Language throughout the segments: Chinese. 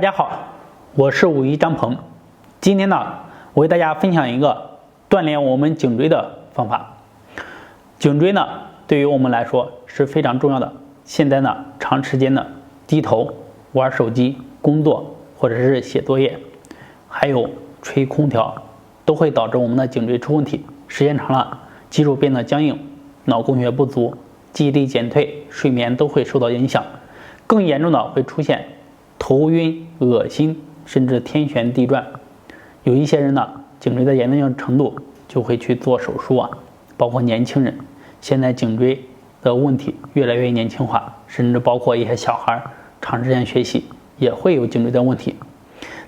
家好，我是武一张鹏。今天呢，我为大家分享一个锻炼我们颈椎的方法。颈椎呢，对于我们来说是非常重要的。现在呢，长时间的低头、玩手机、工作或者是写作业，还有吹空调，都会导致我们的颈椎出问题。时间长了，肌肉变得僵硬，脑供血不足，记忆力减退，睡眠都会受到影响。更严重的会出现头晕、恶心，甚至天旋地转。有一些人呢，颈椎的严重程度就会去做手术啊，包括年轻人。现在颈椎的问题越来越年轻化，甚至包括一些小孩长时间学习也会有颈椎的问题。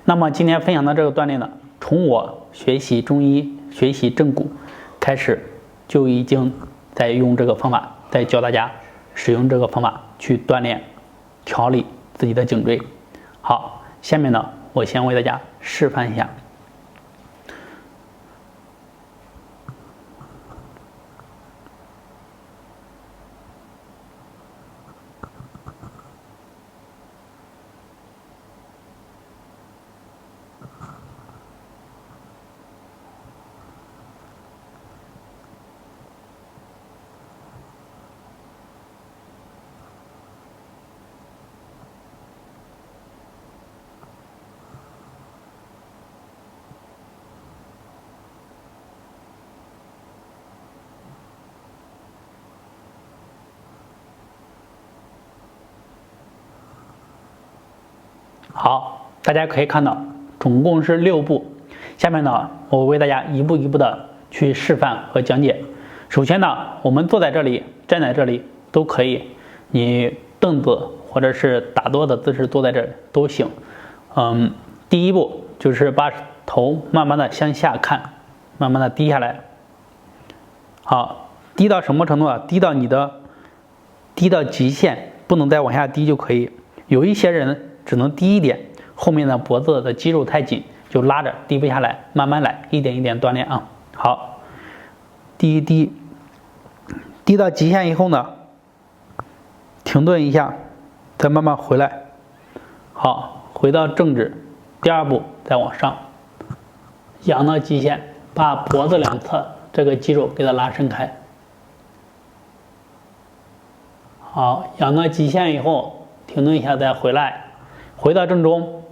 那么今天分享的这个锻炼呢，从我学习中医、学习正骨开始，就已经在用这个方法，在教大家使用这个方法去锻炼、调理自己的颈椎。好，下面呢，我先为大家示范一下。好，大家可以看到，总共是6步。下面呢，我为大家一步一步的去示范和讲解。首先呢，我们坐在这里、站在这里都可以，你凳子或者是打坐的姿势坐在这里都行。第一步就是把头慢慢的向下看，慢慢的低下来。好，低到什么程度啊？低到极限，不能再往下低就可以。有一些人只能低一点，后面的脖子的肌肉太紧，就拉着低不下来，慢慢来，一点一点锻炼啊。好，低到极限以后呢，停顿一下，再慢慢回来。好，回到正直。第二步，再往上，仰到极限，把脖子两侧这个肌肉给它拉伸开。好，仰到极限以后，停顿一下，再回来。回到正中，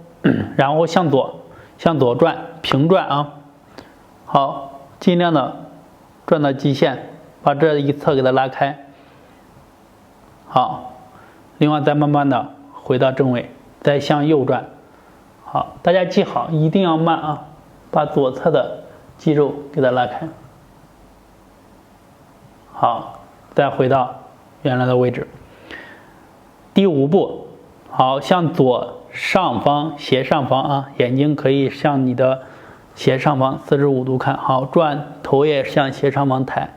然后向左转，平转啊。好，尽量的转到极限，把这一侧给它拉开。好，另外再慢慢的回到正位，再向右转。好，大家记好，一定要慢啊，把左侧的肌肉给它拉开。好，再回到原来的位置。第5步，好，向左上方斜上方啊，眼睛可以向你的斜上方45度看。好，转，头也向斜上方抬。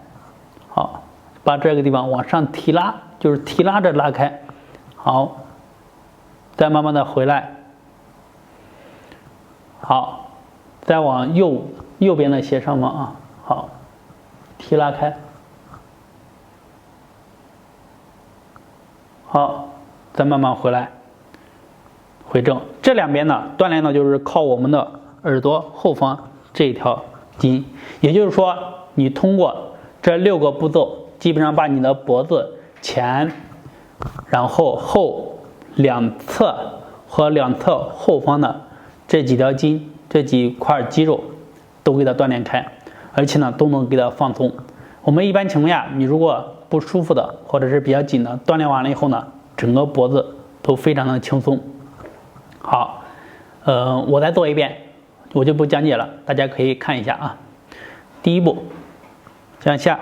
好，把这个地方往上提拉，就是提拉着拉开。好，再慢慢的回来。好，再往右边的斜上方啊。好，提拉开。好，再慢慢回来。回正。这两边呢，锻炼的就是靠我们的耳朵后方这一条筋，也就是说，你通过这6个步骤，基本上把你的脖子前，然后后两侧和两侧后方的这几条筋、这几块肌肉都给它锻炼开，而且呢，都能给它放松。我们一般情况下，你如果不舒服的或者是比较紧的，锻炼完了以后呢，整个脖子都非常的轻松。好，我再做一遍，我就不讲解了，大家可以看一下啊。第1步，向下，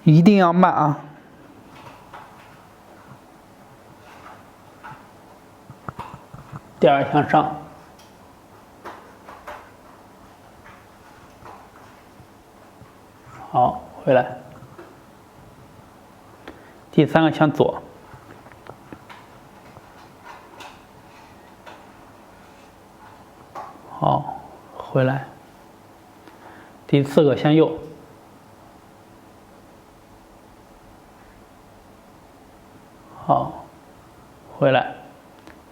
一定要慢啊。第2，向上。好，回来。第3个向左。好，回来。第4个向右。好，回来。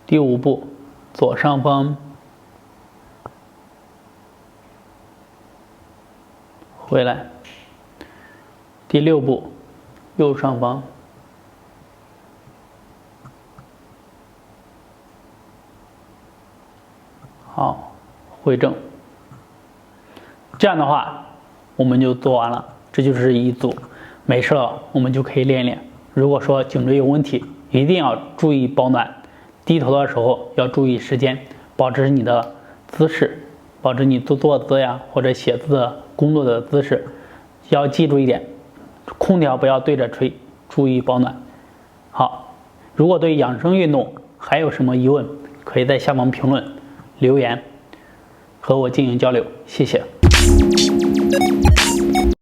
第5步，左上方，回来。第6步，右上方，好，回正。这样的话，我们就做完了，这就是一组。没事了，我们就可以练一练。如果说颈椎有问题，一定要注意保暖。低头的时候要注意时间，保持你的姿势，保持你坐姿呀或者写字的工作的姿势。要记住一点，空调不要对着吹，注意保暖。好，如果对养生运动还有什么疑问，可以在下方评论留言和我进行交流，谢谢。